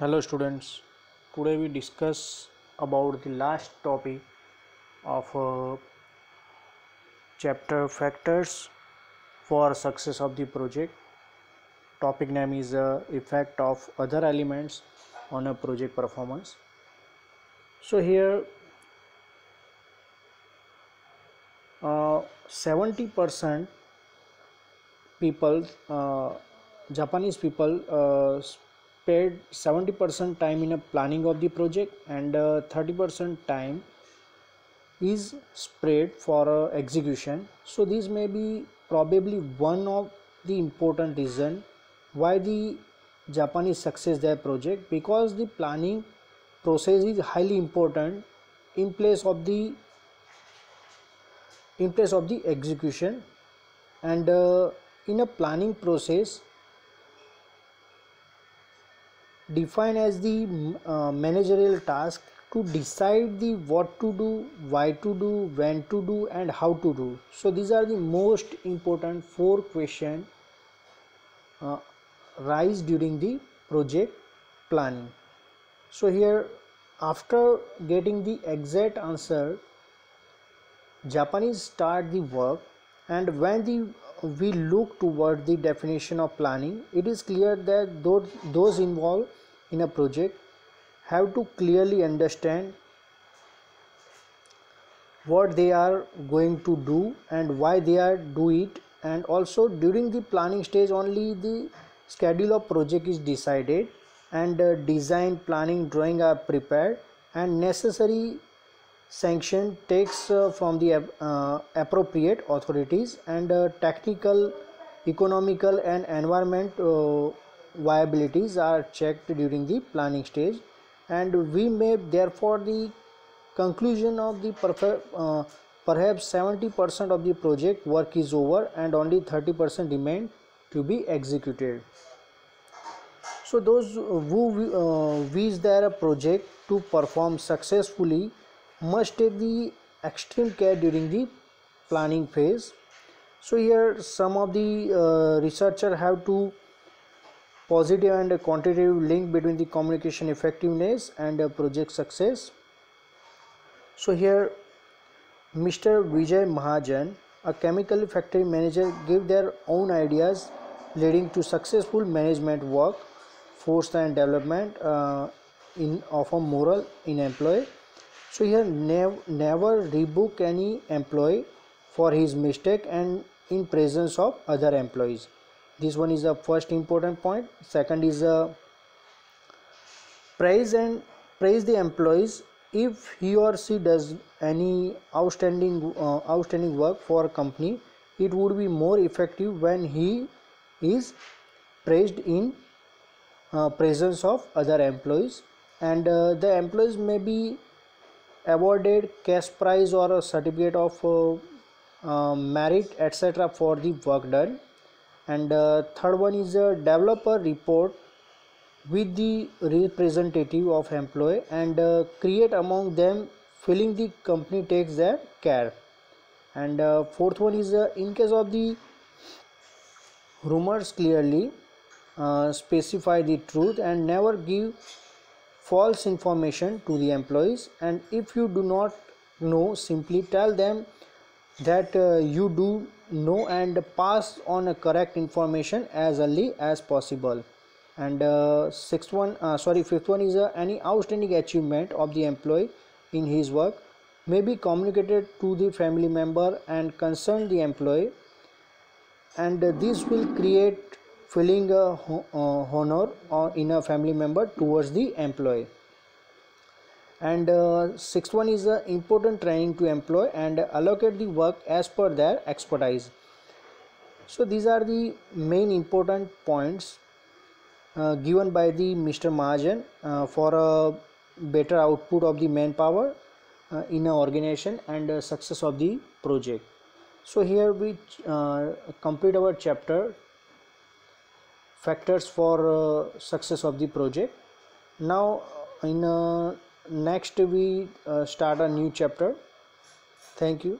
Hello students, today we discuss about the last topic of chapter factors for success of the project. Topic name is effect of other elements on a project performance. So here 70% people, Japanese people paid 70% time in a planning of the project and 30% time is spread for execution. So this may be probably one of the important reason why the Japanese success their project, because the planning process is highly important in place of the execution. And in a planning process defined as the managerial task to decide the what to do, why to do, when to do and how to do. So these are the most important four questions rise during the project planning. So here, after getting the exact answer, Japanese start the work, and when we look toward the definition of planning, it is clear that those involved in a project have to clearly understand what they are going to do and why they are do it. And also during the planning stage only the schedule of project is decided, and design, planning, drawing are prepared, and necessary sanction takes from the appropriate authorities, and technical, economical and environment viabilities are checked during the planning stage. And we may therefore the conclusion of the perhaps 70% of the project work is over and only 30% remain to be executed. So those who wish their project to perform successfully must take the extreme care during the planning phase. So here some of the researchers have to positive and quantitative link between the communication effectiveness and project success. So here Mr. Vijay Mahajan, a chemical factory manager, gave their own ideas leading to successful management work, force and development of a moral in employee. So here never rebuke any employee for his mistake and in presence of other employees. This one is the first important point. Second is praise the employees if he or she does any outstanding work for a company. It would be more effective when he is praised in presence of other employees, and the employees may be awarded cash prize or a certificate of merit etc. for the work done. And third one is a developer report with the representative of employee and create among them feeling the company takes their care. And fourth one is in case of the rumors, clearly specify the truth and never give false information to the employees. And if you do not know, simply tell them that you do know and pass on a correct information as early as possible. And fifth one is any outstanding achievement of the employee in his work may be communicated to the family member and concern the employee, and this will create feeling honor in a family member towards the employee. And sixth one is important training to employee and allocate the work as per their expertise. So these are the main important points given by the Mr. Mahajan for a better output of the manpower in an organization and success of the project. So here we complete our chapter factors for success of the project. Now in next we start a new chapter. Thank you.